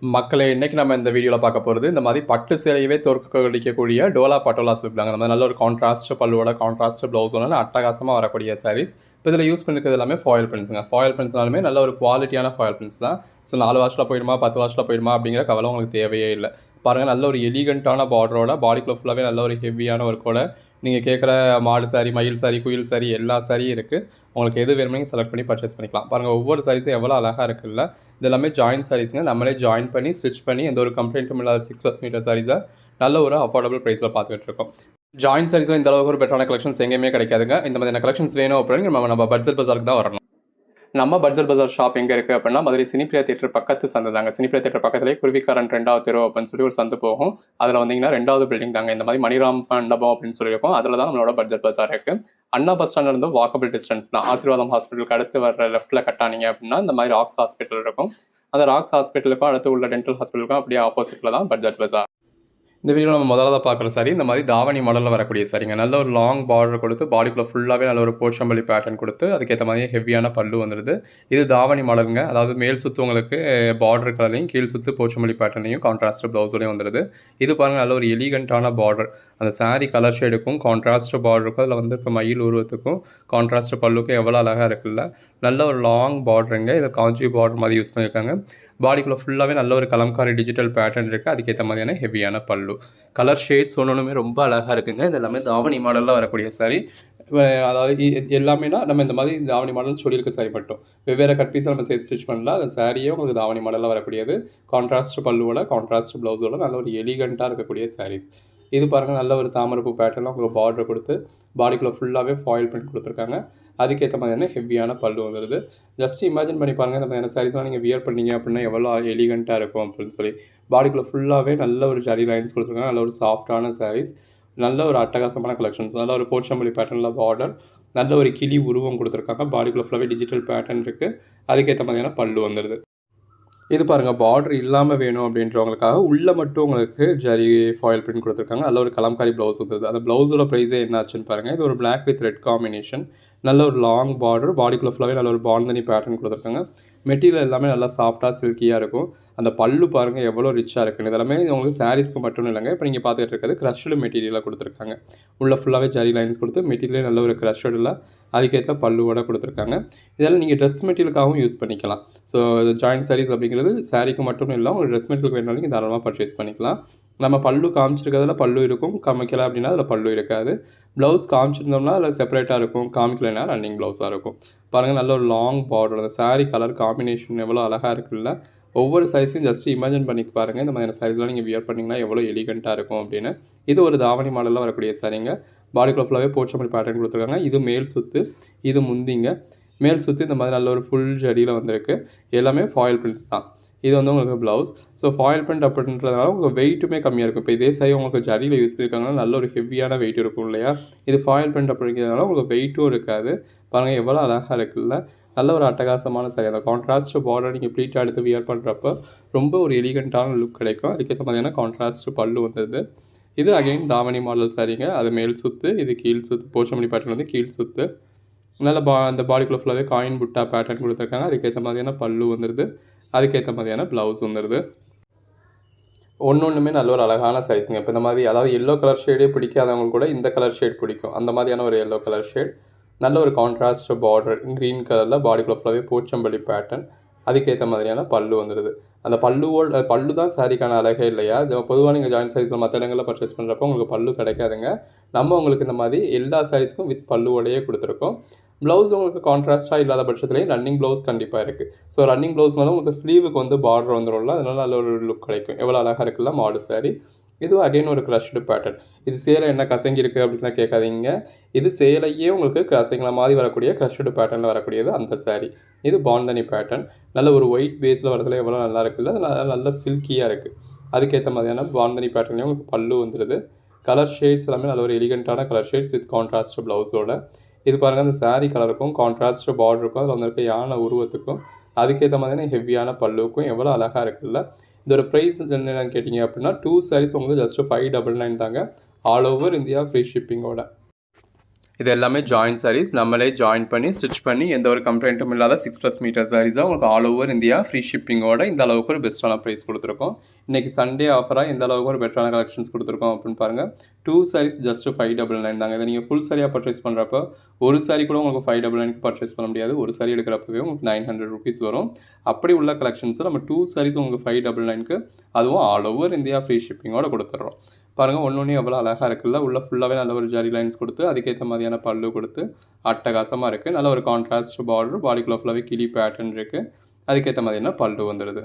மக்களே இன்னைக்கு நம்ம இந்த வீடியோவில் பார்க்க போகிறது இந்த மாதிரி பட்டு சேலையவே தோற்கடிக்கக்கூடிய டோலா பட்டோலா சில்க் தாங்க. நம்ம நல்ல ஒரு கான்ட்ராஸ்ட் பல்லுவோட கான்ட்ராஸ்ட் ப்ளவுஸோட அட்டகாசமாக வரக்கூடிய சாரீஸ். இப்போ இதில் யூஸ் பண்ணிருக்கிறது எல்லாமே ஃபாயில் பிரிண்ட்ஸுங்க. ஃபாயில் பிரிண்ட்ஸ்னாலுமே நல்ல ஒரு குவாலிட்டியான ஃபாயில் பிரிண்ட்ஸ் தான். ஸோ 4 வாஷில் போயிடுமா 10 வாஷில் போயிடுமா அப்படிங்கிற கவலை உங்களுக்கு தேவையே இல்லை. பாருங்கள், நல்ல ஒரு எலிகண்ட்டான பார்டரோட பாடிக்குள்ள ஃபுல்லாகவே நல்ல ஒரு ஹெவியான ஒர்க்கோட நீங்கள் கேட்குற மாடு சாரி, மயில் சாரி, குயில் சாரி எல்லா சாரியும் இருக்குது. உங்களுக்கு எது வேணுமே செலக்ட் பண்ணி பர்ச்சேஸ் பண்ணிக்கலாம். பாருங்கள், ஒவ்வொரு சாரீஸும் எவ்வளோ அழகாக இருக்குல்ல. இது எல்லாமே ஜாயின் சாரீஸுங்க. நம்மளே ஜாயின் பண்ணி ஸ்டிச் பண்ணி எந்த ஒரு கம்ப்ளைண்ட்டும் இல்லாத 6+ மீட்டர் சாரீஸை நல்ல ஒரு அஃபோர்டபுள் ப்ரைஸில் பார்த்துக்கிட்டு இருக்கோம். ஜாயின் சாரீஸில் இந்த அளவுக்கு ஒரு பெட்டரான கலெக்ஷன்ஸ் எங்கேயுமே கிடைக்காதுங்க. இந்த மாதிரியான கலெக்ஷன்ஸ் வேணும் அப்படின்னு நம்ம பட்ஜெட் பஜாருக்கு தான் வரணும். நம்ம பட்ஜெட் பஜார் ஷாப் எங்கே இருக்குது அப்படின்னா மதுரை சினிப்ரியா தியேட்டர் பக்கத்து சந்து தாங்க. சினிப்ரியா தியேட்டர் பக்கத்துலேயே குருவிக்காரன் 2வது தெரு அப்படின்னு சொல்லி ஒரு சந்து போகும். அதில் வந்தீங்கன்னா 2வது பில்டிங் தாங்க. இந்த மாதிரி மணிராம் மண்டபம் அப்படின்னு சொல்லியிருக்கோம். அதில் தான் நம்மளோட பட்ஜெட் பஜார் இருக்குது. அண்ணா பஸ் ஸ்டாண்ட் இருந்து வாக்கபிள் டிஸ்டன்ஸ் தான். ஆசீர்வாதம் ஹாஸ்பிட்டலுக்கு அடுத்து வர லெஃப்ட்டில் கட்டானீங்க அப்படின்னா இந்த மாதிரி ராக்ஸ் ஹாஸ்பிட்டல் இருக்கும். அந்த ராக்ஸ் ஹாஸ்பிட்டலுக்கும் அடுத்து உள்ள டென்டல் ஹாஸ்பிட்டலுக்கும் அப்படியே ஆப்போசிட்டில் தான் பட்ஜெட் பஜார். இந்த வீடியோ நம்ம முதல்ல பார்க்குற சாரி இந்த மாதிரி தாவணி மாடலில் வரக்கூடிய சாரிங்க. நல்ல ஒரு லாங் பார்டர் கொடுத்து பாடிக்குள்ளே ஃபுல்லாகவே நல்ல ஒரு போச்சம்பள்ளி பேட்டர்ன் கொடுத்து அதுக்கேற்ற மாதிரி ஹெவியான பல்லு வந்துடுது. இது தாவணி மாடலுங்க. அதாவது மேல் சுற்று உங்களுக்கு பார்டர் கலரையும் கீழ் சுற்று போச்சம்பள்ளி பேட்டர்னையும் கான்ட்ராஸ்ட் ப்ளவுஸோடையும் வந்துடுது. இது பாருங்கள், நல்ல ஒரு எலிகண்ட்டான பார்டர். அந்த சாரீ கலர் ஷேடுக்கும் கான்ட்ராஸ்ட் பார்டருக்கும் அதில் வந்து இருக்க மயில் உருவத்துக்கும் கான்ட்ராஸ்ட் பல்லுக்கும் எவ்வளோ அழகாக இருக்குல்ல. நல்ல ஒரு லாங் பார்டருங்க. இதை காஞ்சி பார்டர் மாதிரி யூஸ் பண்ணியிருக்காங்க. பாடிக்குள்ளே ஃபுல்லாகவே நல்ல ஒரு கலம்காரி டிஜிட்டல் பேட்டர்ன் இருக்குது. அதுக்கேற்ற மாதிரியான ஹெவியான பல்லு. கலர் ஷேட்ஸ் ஒன்றுமே ரொம்ப அழகாக இருக்குங்க. இது எல்லாமே தாவணி மாடலில் வரக்கூடிய சாரி. அதாவது எல்லாமேனா நம்ம இந்த மாதிரி தாவணி மாடல் சொல்லியிருக்க சாரி மட்டும் வெவ்வேறு கட் பீஸை நம்ம சேர்த்து ஸ்டிச் பண்ணலாம். அந்த சாரியே உங்களுக்கு தாவணி மாடலில் வரக்கூடியது. கான்ட்ராஸ்ட் பல்லுவோட கான்ட்ராஸ்ட் ப்ளவுஸோட நல்ல ஒரு எலிகண்ட்டாக இருக்கக்கூடிய சாரீஸ். இது பாருங்கள், நல்ல ஒரு தாமரைப்பூ பேட்டர்னில் உங்களுக்கு பார்டர் கொடுத்து பாடிக்குள்ளே ஃபுல்லாகவே ஃபாயில் பிரிண்ட் கொடுத்துருக்காங்க. அதுக்கேற்ற மாதிரியான ஹெவியான பல்லு வந்துடுது. ஜஸ்ட் இமேஜின் பண்ணி பாருங்கள், இந்த மாதிரியான சாரீஸ்லாம் நீங்கள் வியர் பண்ணீங்க அப்படின்னா எவ்வளோ எலிகண்ட்டாக இருக்கும் அப்படின்னு சொல்லி. பாடிக்குள்ளே ஃபுல்லாகவே நல்ல ஒரு ஜரி லைன்ஸ் கொடுத்துருக்காங்க. நல்ல ஒரு சாஃப்டான சாரீஸ், நல்ல ஒரு அட்டகாசமான கலெக்ஷன்ஸ். நல்ல ஒரு போச்சம்பள்ளி பேட்டர்னில் பார்டர், நல்ல ஒரு கிளி உருவம் கொடுத்துருக்காங்க. பாடிக்குள்ளே ஃபுல்லாகவே டிஜிட்டல் பேட்டர்ன் இருக்குது. அதுக்கேற்ற மாதிரியான பல்லு வந்துடுது. இது பாருங்கள், பார்டர் இல்லாமல் வேணும் அப்படின்றவங்களுக்காக உள்ளே மட்டும் உங்களுக்கு ஜரி ஃபாயில் பிரிண்ட் கொடுத்துருக்காங்க. நல்ல ஒரு கலம்காரி ப்ளவுஸ் வந்துருது. அந்த ப்ளவுஸோட ப்ரைஸே என்ன ஆச்சுன்னு பாருங்கள். இது ஒரு பிளாக் வித் ரெட் காம்பினேஷன். நல்ல ஒரு லாங் பார்டர், பாடிக்குள்ளே ஃபுல்லாகவே நல்ல ஒரு பாந்தனி பேட்டர்ன் கொடுத்துருக்காங்க. மெட்டீரியல் எல்லாமே நல்லா சாஃப்டாக சில்கியாக இருக்கும். அந்த பல்லு பாருங்கள் எவ்வளோ ரிச்சாக இருக்குன்னு. இதெல்லாமே உங்களுக்கு சாரீஸ்க்கு மட்டும் இல்லைங்க. இப்போ நீங்கள் பார்த்துட்டு இருக்கிறது க்ரஷ்டு மெட்டீரியலாக கொடுத்துருக்காங்க. உள்ளே ஃபுல்லாகவே ஜரி லைன்ஸ் கொடுத்து மெட்டீரியல் நல்ல ஒரு க்ரஷ்டில் அதுக்கேற்ற பல்லுவோட கொடுத்துருக்காங்க. இதெல்லாம் நீங்கள் ட்ரெஸ் மெட்டீரியலுக்காகவும் யூஸ் பண்ணிக்கலாம். ஸோ ஜாயின்ட் சாரீஸ் அப்படிங்கிறது சாரீக்கு மட்டும் இல்லை, உங்களுக்கு ட்ரெஸ் மெட்டீரியல் வேணாலும் நீங்கள் தாராளமாக பர்ச்சேஸ் பண்ணிக்கலாம். நம்ம பல்லு காமிச்சிருக்கிறதுல பல்லு இருக்கும், காமிக்கலை அப்படின்னா அதில் பல்லு இருக்காது. ப்ளவுஸ் காமிச்சிருந்தோம்னா அதில் செப்பரேட்டாக இருக்கும், காமிக்கலைன்னா ரன்னிங் ப்ளவுஸாக இருக்கும். பாருங்கள், நல்ல ஒரு லாங் பார்டர். அந்த சாரீ கலர் காம்பினேஷன் எவ்வளோ அழகாக இருக்குல்ல. ஒவ்வொரு சாரீஸையும் ஜஸ்ட் இமேஜின் பண்ணி பாருங்கள். இந்த மாதிரியான சாரீஸ்லாம் நீங்கள் வியர் பண்ணிங்கன்னா எவ்வளோ எலிகண்ட்டாக இருக்கும் அப்படின்னு. இது ஒரு தாவணி மாடலில் வரக்கூடிய சாரீங்க. பாடிக்குள்ளே ஃபுல்லாகவே போச்சம்பள்ளி பேட்டர்ன் கொடுத்துருக்காங்க. இது மேல் சுற்று, இது முந்திங்க. மேல் சுற்று இந்த மாதிரி நல்ல ஒரு ஃபுல் ஜடியில் வந்திருக்கு. எல்லாமே ஃபாயில் பிரிண்ட்ஸ் தான். இது வந்து உங்களுக்கு ப்ளவுஸ். ஸோ ஃபாயில் பிரிண்ட் அப்படின்றதுனால உங்களுக்கு வெயிட்டுமே கம்மியாக இருக்கும். இப்போ இதே சாரி உங்களுக்கு ஜடியில் யூஸ் பண்ணியிருக்காங்கன்னா நல்ல ஒரு ஹெவியான வெயிட் இருக்கும் இல்லையா. இது ஃபாயில் பிரிண்ட் அப்படிங்கிறதுனால உங்களுக்கு வெயிட்டும் இருக்காது. பாருங்கள் எவ்வளோ அழகாக இருக்குல்ல. நல்ல ஒரு அட்டகாசமான சாரி. அந்த கான்ட்ராஸ்ட் பார்டர் நீங்கள் ப்ளீட்டாக எடுத்து வியர் பண்ணுறப்போ ரொம்ப ஒரு எலிகண்ட்டான லுக் கிடைக்கும். அதுக்கேற்ற மாதிரியான கான்ட்ராஸ்ட் பல்லு வந்தது. இது அகைன் தாவணி மாடல் சாரிங்க. அது மேல் சுற்று, இது கீழ் சுற்று. போச்சம்பள்ளி பேட்டர்ன் வந்து கீழ் சுற்று. நல்ல அந்த பாடிக்குள்ளே ஃபுல்லாகவே காயின் புட்டா பேட்டர்ன் கொடுத்துருக்காங்க. அதுக்கேற்ற மாதிரியான பல்லு வந்துடுது. அதுக்கேற்ற மாதிரியான ப்ளவுஸ் வந்துடுது. ஒன்றுமே நல்ல ஒரு அழகான சைஸுங்க. இப்போ இந்த மாதிரி அதாவது எல்லோ கலர் ஷேடே பிடிக்காதவங்களுக்கு கூட இந்த கலர் ஷேட் பிடிக்கும். அந்த மாதிரியான ஒரு எல்லோ கலர் ஷேட். நல்ல ஒரு கான்ட்ராஸ்ட் பார்டர் க்ரீன் கலரில் பாடிக்குள்ளே ஃபுல்லாகவே போச்சம்பள்ளி பேட்டர்ன். அதுக்கேற்ற மாதிரியான பல்லு வந்துடுது. அந்த பல்லு தான் சாரிக்கான அழகே இல்லையா. பொதுவாக நீங்கள் ஜாயின்ட் சாரீஸில் மற்ற இடங்களில் பர்ச்சேஸ் பண்ணுறப்போ உங்களுக்கு பல்லு கிடைக்காதுங்க. நம்ம உங்களுக்கு இந்த மாதிரி எல்லா சாரீஸ்க்கும் வித் பல்லுவோடையே கொடுத்துருக்கோம். ப்ளவுஸ் உங்களுக்கு கான்ட்ராஸ்ட்டாக இல்லாத பட்சத்துலேயும் ரன்னிங் ப்ளவுஸ் கண்டிப்பாக இருக்குது. ஸோ ரன்னிங் ப்ளவுஸ்னாலும் உங்களுக்கு ஸ்லீவுக்கு வந்து பார்டர் வந்துடும்ல, அதனால நல்ல ஒரு லுக் கிடைக்கும். எவ்வளோ அழகாக இருக்குல்ல மாடு சாரி. இதுவும் அகைன் ஒரு க்ரஷ்டு பேட்டர்ன். இது சேலை என்ன கசங்கி இருக்குது அப்படின்லாம் கேட்காதீங்க. இது சேலையே உங்களுக்கு கசங்கிற மாதிரி வரக்கூடிய க்ரஷ்டு பேட்டர்னில் வரக்கூடியது அந்த சாரி. இது பாந்தனி பேட்டர்ன். நல்ல ஒரு ஒயிட் பேஸில் வரதுல எவ்வளோ நல்லா இருக்குல்ல. நல்ல சில்கியாக இருக்குது. அதுக்கேற்ற மாதிரியான பாந்தனி பேட்டர்லேயும் உங்களுக்கு பல்லு வந்துடுது. கலர் ஷேட்ஸ் எல்லாமே நல்ல ஒரு எலிகண்ட்டான கலர் ஷேட்ஸ் வித் கான்ட்ராஸ்ட் ப்ளவுஸோட. இது பாருங்கள், அந்த சாரீ கலருக்கும் கான்ட்ராஸ்ட் பார்டருக்கும் அதில் வந்துருக்க யானை உருவத்துக்கும் அதுக்கேற்ற மாதிரியான ஹெவியான பல்லுக்கும் எவ்வளோ அழகாக இருக்குல்ல. இதோட ப்ரைஸ் என்னென்னு கேட்டிங்க அப்படின்னா 2 சாரீஸ் உங்களுக்கு ஜஸ்ட் 599 தாங்க. ஆல் ஓவர் இந்தியா ஃப்ரீ ஷிப்பிங்கோட. இது எல்லாமே ஜாயின் சாரீஸ் நம்மளே ஜாயின் பண்ணி ஸ்டிச் பண்ணி எந்த ஒரு கம்ப்ளைண்ட்டும் இல்லாத 6+ மீட்டர் சாரீஸாக உங்களுக்கு ஆல் ஓவர் இந்தியா ஃப்ரீ ஷிப்பிங்கோட இந்த அளவுக்கு ஒரு பெஸ்ட்டான ப்ரைஸ் கொடுத்துருக்கோம். இன்றைக்கி சண்டே ஆஃபராக எந்த அளவுக்கு ஒரு பெட்டரான கலெக்ஷன்ஸ் கொடுத்துருக்கோம் அப்படின்னு பாருங்கள். 2 sarees ஜஸ்ட் 599 தாங்க. இதை நீங்கள் ஃபுல் சாரியாக பர்ச்சேஸ் பண்ணுறப்போ ஒரு சாரீ கூட உங்களுக்கு 599 பர்ச்சேஸ் பண்ண முடியாது. ஒரு சாரீ எடுக்கிறப்பவே உங்களுக்கு 900 rupees வரும். அப்படி உள்ள கலெக்ஷன்ஸை நம்ம 2 sarees உங்களுக்கு 599க்கு அதுவும் ஆல் ஓவர் இந்தியா ஃப்ரீ ஷிப்பிங்கோட கொடுத்துட்றோம். பாருங்கள் ஒன்று எவ்வளோ அழகாக இருக்குல்ல. உள்ள ஃபுல்லாகவே நல்ல ஒரு ஜரி லைன்ஸ் கொடுத்து அதுக்கேற்ற மாதிரியான பல்லு கொடுத்து அட்டகாசமாக இருக்குது. நல்ல ஒரு கான்ட்ராஸ்ட் பார்டர், பாடிக்குள்ள ஃபுல்லாகவே கிளி பேட்டர்ன் இருக்குது. அதுக்கேற்ற மாதிரியான பல்லு வந்துடுது.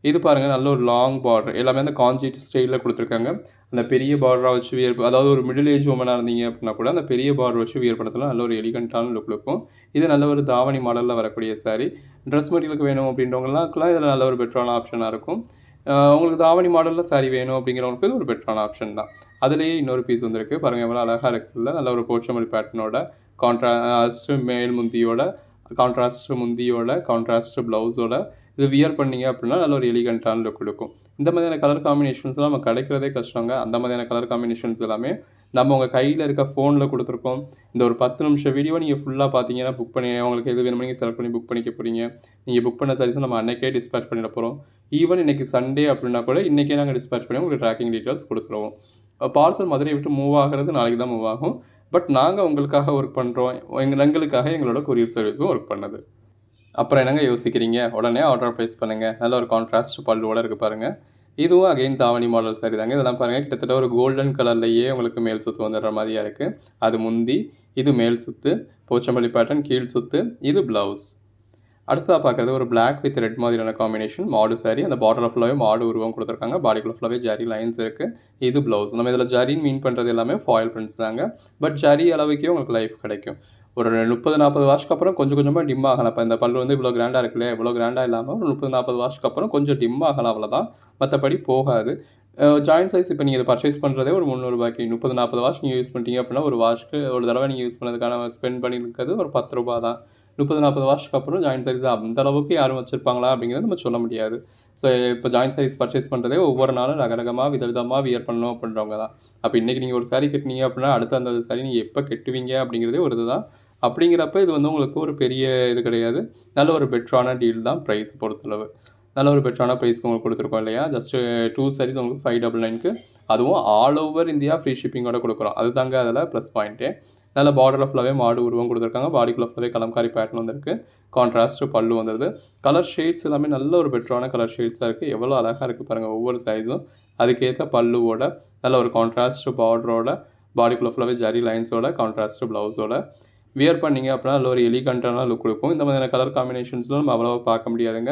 இது பாருங்கள் நல்ல ஒரு லாங் பார்டர், எல்லாமே அந்த காஞ்சி ஸ்டைலில் கொடுத்துருக்காங்க. அந்த பெரிய பார்டராக வச்சு வியர், அதாவது ஒரு மிடில் ஏஜ் உமனாக இருந்தீங்க அப்படின்னா கூட அந்த பெரிய பார்டர் வச்சு வியர் படத்தில் நல்ல ஒரு எலிகண்ட்டான லுக் இருக்கும். இது நல்ல ஒரு தாவணி மாடலில் வரக்கூடிய சாரீ. ட்ரெஸ் மெட்டீரியலுக்கு வேணும் அப்படின்றவங்களாம் இதில் நல்ல ஒரு பெட்டரான ஆப்ஷனாக இருக்கும். உங்களுக்கு தாவணி மாடலில் சாரீ வேணும் அப்படிங்கிறவங்களுக்கு இது ஒரு பெட்டரான ஆப்ஷன் தான். அதுலேயே இன்னொரு பீஸ் வந்துருக்கு பாருங்கள், எவ்வளோ அழகாக இருக்குல்ல. நல்ல ஒரு போச்சமல்லி பேட்டர்னோட கான்ட்ராஸ்ட் மேல் முந்தியோட, கான்ட்ராஸ்ட் முந்தியோட, கான்ட்ராஸ்ட் ப்ளவுஸோட இது வியர் பண்ணிங்க அப்படின்னா நல்ல ஒரு எலிகண்ட்டான லுக் கொடுக்கும். இந்த மாதிரியான கலர் காம்பினேஷன்ஸ்லாம் நம்ம கிடைக்கிறதே கஷ்டங்க. அந்த மாதிரியான கலர் காம்பினேஷன்ஸ் எல்லாமே நம்ம உங்கள் கையில் இருக்க ஃபோனில் கொடுத்துருக்கோம். இந்த ஒரு 10 நிமிஷம் வீடியோ நீங்கள் ஃபுல்லாக பார்த்தீங்கன்னா புக் பண்ணி உங்களுக்கு எது வேணுமோ நீங்கள் செலக்ட் பண்ணி புக் பண்ணிக்க போகிறீங்க. நீங்கள் புக் பண்ண சாரீஸை நம்ம அன்றைக்கே டிஸ்பேச் பண்ணிட போகிறோம். ஈவன் இன்றைக்கி சண்டே அப்படின்னா கூட இன்றைக்கே நாங்கள் டிஸ்பேச் பண்ணி உங்களுக்கு ட்ராக்கிங் டீட்டெயில்ஸ் கொடுத்துருவோம். பார்சல் மதுரையை விட்டு மூவ் ஆகிறது நாளைக்கு தான் மூவ் ஆகும். பட் நாங்கள் உங்களுக்காக ஒர்க் பண்ணுறோம். எங்களுக்காக எங்களோட கொரியர் சர்வீஸும் ஒர்க் பண்ணுது. அப்புறம் என்னங்க யோசிக்கிறீங்க, உடனே ஆர்டர் ப்ளேஸ் பண்ணுங்கள். நல்ல ஒரு கான்ட்ராஸ்ட் பல்லுவோட இருக்குது பாருங்கள். இதுவும் அகைன் தாவணி மாடல் சாரி தாங்க. இதெல்லாம் பாருங்கள் கிட்டத்தட்ட ஒரு கோல்டன் கலர்லையே உங்களுக்கு மேல் சுற்று வந்துடுற மாதிரியாக இருக்குது. அது முந்தி, இது மேல் சுற்று, போச்சம்பள்ளி பேட்டர்ன் கீழ் சுற்று, இது ப்ளவுஸ். அடுத்ததாக பார்க்குறது ஒரு பிளாக் வித் ரெட் மாதிரியான காம்பினேஷன் மாடு சாரி. அந்த பார்டர் ஃபுல்லாகவே மாடு உருவம் கொடுத்துருக்காங்க. பாடிக்குள்ள ஃபுல்லாகவே ஜரி லைன்ஸ் இருக்குது. இது ப்ளவுஸ். நம்ம இதில் ஜரின்னு மீன் பண்ணுறது எல்லாமே ஃபாயில் பிரிண்ட்ஸ் தாங்க. பட் ஜரி அளவுக்கே உங்களுக்கு லைஃப் கிடைக்கும். ஒரு 30-40 வாஷ்க்கு அப்புறம் கொஞ்சம் கொஞ்சமாக டிம் ஆகலாம். இப்போ இந்த பல்லு வந்து இவ்வளோ கிராண்டாக இருக்குல்ல, இவ்வளோ கிராண்டாக இல்லாமல் ஒரு 30-40 வாஷ்க்கு அப்புறம் கொஞ்சம் டிம் ஆகலாம், அவ்வளோதான். மற்றபடி போகாது. ஜாயின் சைஸ் இப்போ நீங்கள் இதை பர்ச்சேஸ் பண்ணுறதே ஒரு 300 ரூபாய்க்கு. 30-40 வாஷ் நீங்கள் யூஸ் பண்ணிட்டீங்க அப்படின்னா ஒரு வாஷ்க்கு ஒரு தடவை நீங்கள் யூஸ் பண்ணதுக்கான ஸ்பெண்ட் பண்ணியிருக்கிறது ஒரு 10 ரூபா தான். 30-40 வாஷ்க்கு அப்புறம் ஜாயின் சைஸ் அந்த அளவுக்கு யாரும் வச்சுருப்பாங்களா அப்படிங்கிறது நம்ம சொல்ல முடியாது. ஸோ இப்போ ஜாயின் சைஸ் பர்ச்சேஸ் பண்ணுறதே ஒவ்வொரு நாளும் ரகரகமாக விதவிதமாக வியர் பண்ணணும் அப்படின்றவங்க தான். அப்போ இன்றைக்கி நீங்கள் ஒரு சாரீ கட்டினீங்க அப்படின்னா அடுத்த அந்த சாரீ நீங்கள் எப்போ கட்டுவீங்க அப்படிங்கிறதே ஒரு இதுதான். அப்படிங்கிறப்ப இது வந்து உங்களுக்கு ஒரு பெரிய இது கிடையாது. நல்ல ஒரு பெட்டரான டீல் தான் ப்ரைஸ் பொறுத்தளவு. நல்ல ஒரு பெட்டரான ப்ரைஸ்க்கு உங்களுக்கு கொடுத்துருக்கோம் இல்லையா. ஜஸ்ட்டு 2 sarees உங்களுக்கு 599க்கு, அதுவும் ஆல் ஓவர் இந்தியா ஃப்ரீ ஷிப்பிங்கோட கொடுக்குறோம். அது தாங்க அதில் ப்ளஸ் பாயிண்ட்டு. நல்ல பார்டரில் ஃபுல்லாகவே மாடு உருவம் கொடுத்துருக்காங்க. பாடிக்குள்ள ஃபுல்லாகவே கலம்காரி பேட்டர்ன் வந்துருக்கு. கான்ட்ராஸ்ட் பல்லு வந்துடுது. கலர் ஷேட்ஸ் எல்லாமே நல்ல ஒரு பெட்டரான கலர் ஷேட்ஸாக இருக்குது. எவ்வளோ அழகாக இருக்குது பாருங்கள் ஒவ்வொரு சைஸும். அதுக்கேற்ற பல்லுவோட நல்ல ஒரு கான்ட்ராஸ்ட் பார்டரோட, பாடிக்குள்ள ஃபுல்லாகவே ஜரி லைன்ஸோட, கான்ட்ராஸ்ட் ப்ளவுஸோட வியர் பண்ணிங்க அப்படின்னா நல்ல ஒரு எலிகண்ட்டான லுக் கொடுக்கும். இந்த மாதிரியான கலர் காம்பினேஷன்ஸ்லாம் நம்ம அவ்வளோவா பார்க்க முடியாதுங்க.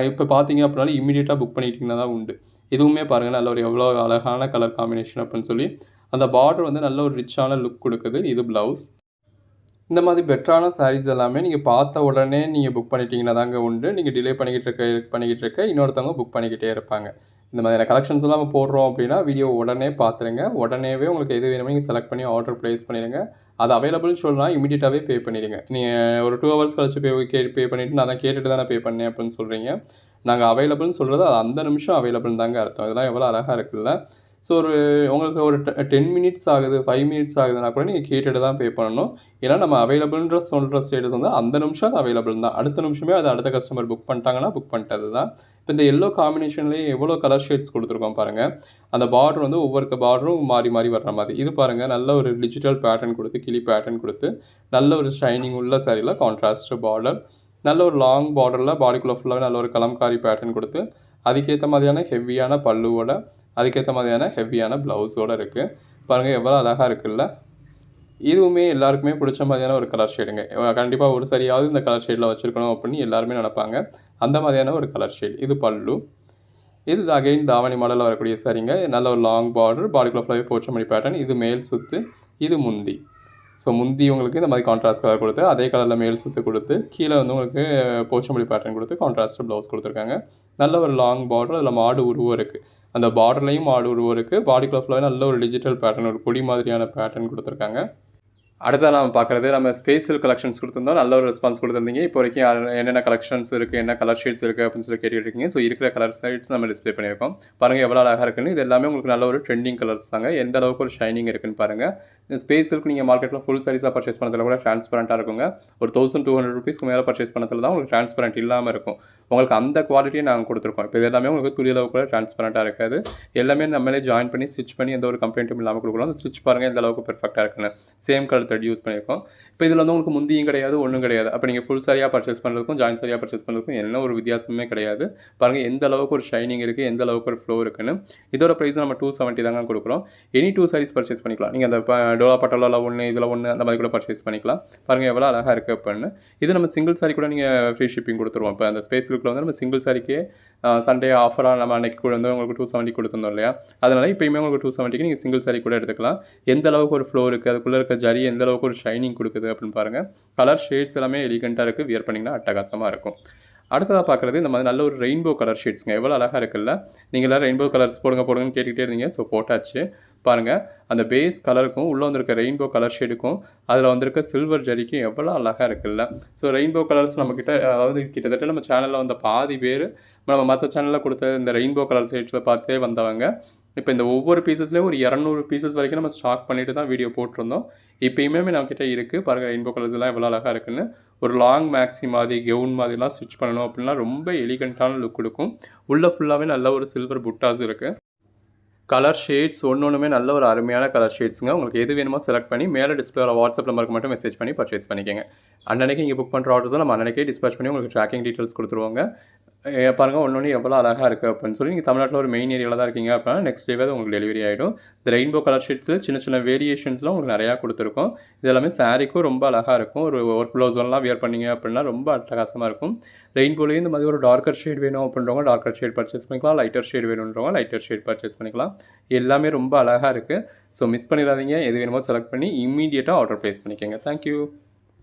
இப்போ பார்த்தீங்க அப்படின்னாலும் இமீடியட்டாக புக் பண்ணிட்டீங்கன்னா தான் உண்டு. இதுவுமே பாருங்கள் நல்ல ஒரு எவ்வளோ அழகான கலர் காம்பினேஷன் அப்படின்னு சொல்லி. அந்த பார்டர் வந்து நல்ல ஒரு ரிச்சான லுக் கொடுக்குது. இது ப்ளவுஸ். இந்த மாதிரி பெட்டரான சாரீஸ் எல்லாமே நீங்கள் பார்த்த உடனே நீங்கள் புக் பண்ணிட்டீங்கன்னா தாங்க உண்டு. நீங்கள் டிலே பண்ணிக்கிட்டு இருக்க இன்னொருத்தவங்க புக் பண்ணிக்கிட்டே இருப்பாங்க. இந்த மாதிரியான கலெக்ஷன்ஸ் எல்லாம் நம்ம போடுறோம் அப்படின்னா வீடியோ உடனே பார்த்துருங்க. உடனேவே உங்களுக்கு எது வேணுமோ நீங்கள் செலக்ட் பண்ணி ஆர்டர் ப்ளேஸ் பண்ணிடுங்க. அது அவைலபிள்னு சொல்லலாம், இமீடியட்டாகவே பே பண்ணிடுங்க. நீங்கள் ஒரு 2 hours கழிச்சு பே பண்ணிவிட்டு நான் தான் கேட்டுட்டு தான் பே பண்ணேன் அப்படின்னு சொல்கிறீங்க. நாங்கள் அவைலபிள்னு சொல்கிறது அது அந்த நிமிஷம் அவைலபிள் தாங்க அர்த்தம். இதெல்லாம் எவ்வளோ அழகாக இருக்குல்ல. ஸோ உங்களுக்கு ஒரு 10 minutes ஆகுது, 5 minutes ஆகுதுன்னா கூட நீங்கள் கேட்டுட்டு தான் பே பண்ணணும். ஏன்னா நம்ம அவைலபிள்ன்ற சொல்கிற ஸ்டேட்டஸ் வந்து அந்த நிமிஷம் அது அவைலபிள் தான். அடுத்த நிமிஷமே அது அடுத்த கஸ்டமர் புக் பண்ணிட்டாங்கன்னா புக் பண்ணிட்டது தான். இப்போ இந்த எல்லோ காம்பினேஷன்லேயே எவ்வளோ கலர் ஷேட்ஸ் கொடுத்துருக்கோம் பாருங்கள். அந்த பார்டர் வந்து ஒவ்வொரு பார்டரும் மாறி மாறி வர்ற மாதிரி. இது பாருங்கள் நல்ல ஒரு டிஜிட்டல் பேட்டர்ன் கொடுத்து, கிளி பேட்டர்ன் கொடுத்து, நல்ல ஒரு ஷைனிங் உள்ள சாரியில் கான்ட்ராஸ்ட் பார்டர், நல்ல ஒரு லாங் பார்டரில் பாடிக்குள்ள ஃபுல்லாகவே நல்ல ஒரு கலம்காரி பேட்டர்ன் கொடுத்து, அதுக்கேற்ற மாதிரியான ஹெவியான பல்லுவோட, அதுக்கேற்ற மாதிரியான ஹெவியான ப்ளவுஸோடு இருக்குது. பாருங்கள் எவ்வளோ அழகாக இருக்குல்ல. இதுவுமே எல்லாருக்குமே பிடிச்ச மாதிரியான ஒரு கலர் ஷேடுங்க. கண்டிப்பாக ஒரு சரியாவது இந்த கலர் ஷேடில் வச்சுருக்கணும் அப்படின்னு எல்லாருமே நினைப்பாங்க. அந்த மாதிரியான ஒரு கலர் ஷேட். இது பல்லு. இது அகைன் தாவணி மாடலில் வரக்கூடிய சாரிங்க. நல்ல ஒரு லாங் பார்டர், பாடிக்குள்ள ஃபுல்லாகவே போச்சமல்லி பேட்டர்ன். இது மேல் சுற்று, இது முந்தி. ஸோ முந்தி உங்களுக்கு இந்த மாதிரி கான்ட்ராஸ்ட் கலர் கொடுத்து, அதே கலரில் மேல் சுற்று கொடுத்து, கீழே வந்து உங்களுக்கு போச்சமல்லி பேட்டர்ன் கொடுத்து கான்ட்ராஸ்ட் ப்ளவுஸ் கொடுத்துருக்காங்க. நல்ல ஒரு லாங் பார்டர், அதில் மாடு உருவம் இருக்குது. அந்த பார்டர்லையும் மாடு உருவம் இருக்குது. பாடிக்குள்ள ஃபுல்லாகவே நல்ல ஒரு டிஜிட்டல் பேட்டர்ன், ஒரு கொடி மாதிரியான பேட்டர்ன் கொடுத்துருக்காங்க. அடுத்தது நம்ம பார்க்குறது நம்ம ஸ்பேஸ் சில்க் கலெக்ஷன்ஸ் கொடுத்துருந்தோம். நல்ல ஒரு ரெஸ்பான்ஸ் கொடுத்துருந்தீங்க. இப்போ வரைக்கும் என்னென்ன கலெக்ஷன்ஸ் இருக்குது, என்ன கலர் ஷேட்ஸ் இருக்குது அப்படின்னு சொல்லி கேட்டுட்டு இருக்கீங்க. ஸோ இருக்கிற கலர் ஷேட்ஸ் நம்ம டிஸ்ப்ளே பண்ணியிருக்கோம். பாருங்கள் எவ்வளோ அழகாக இருக்குன்னு. இது எல்லாமே உங்களுக்கு நல்ல ஒரு ட்ரெண்டிங் கலர்ஸ் தாங்க. எந்த அளவுக்கு ஒரு ஷைனிங் இருக்குன்னு பாருங்கள். ஸ்பேஸ் சில்க் நீங்கள் மார்க்கெட்டில் ஃபுல் சாரீஸாக பர்ச்சேஸ் பண்ணதில் கூட ட்ரான்ஸ்பரண்ட்டாக இருக்குங்க. ஒரு 1200 ருபீஸ்க்கு மேலே பர்ச்சேஸ் பண்ணதில் தான் உங்களுக்கு ட்ரான்ஸ்பரண்ட் இல்லாமல் இருக்கும். உங்களுக்கு அந்த குவாலிட்டியை நாங்கள் கொடுத்துருக்கோம். இப்போ இது எல்லாமே உங்களுக்கு துளி அளவு கூட ட்ரான்ஸ்பரண்ட்டாக இருக்காது. எல்லாமே நம்மளே ஜாயின் பண்ணி ஸ்டிச் பண்ணி எந்த ஒரு கம்ப்ளைண்ட்டும் இல்லாமல் கொடுக்குறோம். அந்த ஸ்டிச் பாருங்கள் எந்த அளவுக்கு பெர்ஃபெக்டாக இருக்குன்னு. சேம் கலர் த்ரெட் யூஸ் பண்ணியிருக்கோம். இப்போ இதில் வந்து உங்களுக்கு முந்தியும் கிடையாது, ஒன்றும் கிடையாது. அப்போ நீங்கள் ஃபுல் சாரியாக பர்ச்சேஸ் பண்ணுறதுக்கும் ஜாயின் சாரியாக பர்ச்சேஸ் பண்ணுறதுக்கும் என்ன ஒரு வித்தியாசமே கிடையாது. பாருங்கள் எந்த அளவுக்கு ஒரு ஷைனிங் இருக்குது, எந்த அளவுக்கு ஒரு ஃப்ளோ இருக்குன்னு. இதோட ப்ரைஸ் நம்ம 270 தாங்க கொடுக்குறோம். எனி 2 சாரீஸ் பர்ச்சேஸ் பண்ணிக்கலாம். நீங்கள் அந்த டோலா பட்டோலாவில் ஒன்று, இதில் ஒன்று அந்த மாதிரி கூட பர்ச்சேஸ் பண்ணிக்கலாம். பாருங்கள் எவ்வளோ அழகாக இருக்குது அப்படின்னு. இது நம்ம சிங்கிள் சாரி கூட நீங்கள் ஃப்ரீ ஷிப்பிங் கொடுத்துருவோம். இப்போ அந்த ஸ்பேஸ் சில்கில் வந்து நம்ம சிங்கிள் சாரிக்கே சண்டே ஆஃபராக நம்ம அன்றைக்கி கூட வந்து உங்களுக்கு 270 கொடுத்துருந்தோம் இல்லையா? அதனால் இப்போயுமே உங்களுக்கு 270க்கு நீங்கள் சிங்கிள் சாரி கூட எடுத்துக்கலாம். எந்த அளவுக்கு ஒரு ஃப்ளோ இருக்குது, அதுக்குள்ளே இருக்க ஜரி எந்த அளவுக்கு ஒரு ஷைனிங் கொடுக்குது அப்படின்னு பாருங்கள். கலர் ஷேட்ஸ் எல்லாமே எலிகண்ட்டாக இருக்குது. வியர் பண்ணிங்கன்னா அட்டகாசமாக இருக்கும். அடுத்ததாக பார்க்குறது இந்த மாதிரி நல்ல ஒரு ரெயின்போ கலர் ஷேட்ஸுங்க. எவ்வளோ அழகாக இருக்குல்ல. நீங்கள் எல்லாம் ரெயின்போ கலர்ஸ் போடுங்கன்னு கேட்டுக்கிட்டே இருந்தீங்க. ஸோ போட்டாச்சு. பாருங்கள் அந்த பேஸ் கலருக்கும் உள்ளே வந்திருக்க ரெயின்போ கலர் ஷேடுக்கும் அதில் வந்திருக்க சில்வர் ஜரிக்கும் எவ்வளோ அழகாக இருக்குல்ல. ஸோ ரெயின்போ கலர்ஸ் நம்மக்கிட்ட அதாவது கிட்டத்தட்ட நம்ம சேனலில் வந்த பாதி பேர் நம்ம மற்ற சேனலில் கொடுத்த இந்த ரெயின்போ கலர் ஷேட்ஸில் பார்த்தே வந்தவங்க. இப்போ இந்த ஒவ்வொரு பீசஸ்லேயும் ஒரு 200 பீசஸ் வரைக்கும் நம்ம ஸ்டாக் பண்ணிட்டு தான் வீடியோ போட்டிருந்தோம். இப்போயுமே நம்மக்கிட்ட இருக்குது. பாருங்கள் ரெயின்போ கலர்ஸ் எல்லாம் எவ்வளோ அழகாக இருக்குன்னு. ஒரு லாங் மேக்ஸி மாதிரி கவுன் மாதிரிலாம் ஸ்டிச் பண்ணணும் அப்படின்னா ரொம்ப எலிகண்ட்டான லுக் கொடுக்கும். உள்ளே ஃபுல்லாகவே நல்ல ஒரு சில்வர் புட்டாஸ் இருக்குது. கலர் ஷேட்ஸ் ஒன்றுமே நல்ல ஒரு அருமையான கலர் ஷேட்ஸுங்க. உங்களுக்கு எது வேணுமோ செலக்ட் பண்ணி மேலே டிஸ்பிளே வாட்ஸ்அப் நம்பருக்கு மட்டும் மெசேஜ் பண்ணி பர்ச்சேஸ் பண்ணிக்கோங்க. அன்னன்னைக்கு இங்கே புக் பண்ணுற ஆர்டர்ஸும் நம்ம அன்னன்னைக்கே டிஸ்பேச் பண்ணி உங்களுக்கு ட்ராக்கிங் டீட்டெயில்ஸ் கொடுத்துருவாங்க. பாருங்கள் ஒன்று எவ்வளோ அழகாக இருக்குது அப்படின்னு சொல்லி நீங்கள் தமிழ்நாட்டில் ஒரு மெயின் ஏரியாவில் தான் இருக்கீங்க அப்படின்னா நெக்ஸ்ட் டேவே உங்களுக்கு டெலிவரி ஆகிடும். இந்த ரெயின்போ கலர் ஷீட்ஸில் சின்ன சின்ன வேரியேஷன்ஸ்லாம் உங்களுக்கு நிறையா கொடுத்துருக்கோம். இது எல்லாமே சாரீக்கும் ரொம்ப அழகாக இருக்கும். ஒரு ஒர்க் ப்ளவுஸ்லாம் வியர் பண்ணிங்க அப்படின்னா ரொம்ப அட்டகாசமாக இருக்கும். ரெயின்போலேயே இந்த மாதிரி ஒரு டார்க்கர் ஷேட் வேணும் அப்படின்றவங்க டார்க்கர் ஷேட் பர்ச்சேஸ் பண்ணிக்கலாம். லைட்டர் ஷேட் வேணுன்றவங்க லைட்டர் ஷேட் பர்ச்சேஸ் பண்ணிக்கலாம். எல்லாமே ரொம்ப அழகாக இருக்குது. ஸோ மிஸ் பண்ணிடாதீங்க. எது வேணுமோ செலக்ட் பண்ணி இம்மீடியட்டாக ஆர்டர் ப்ளேஸ் பண்ணிக்கோங்க. தேங்க்யூ.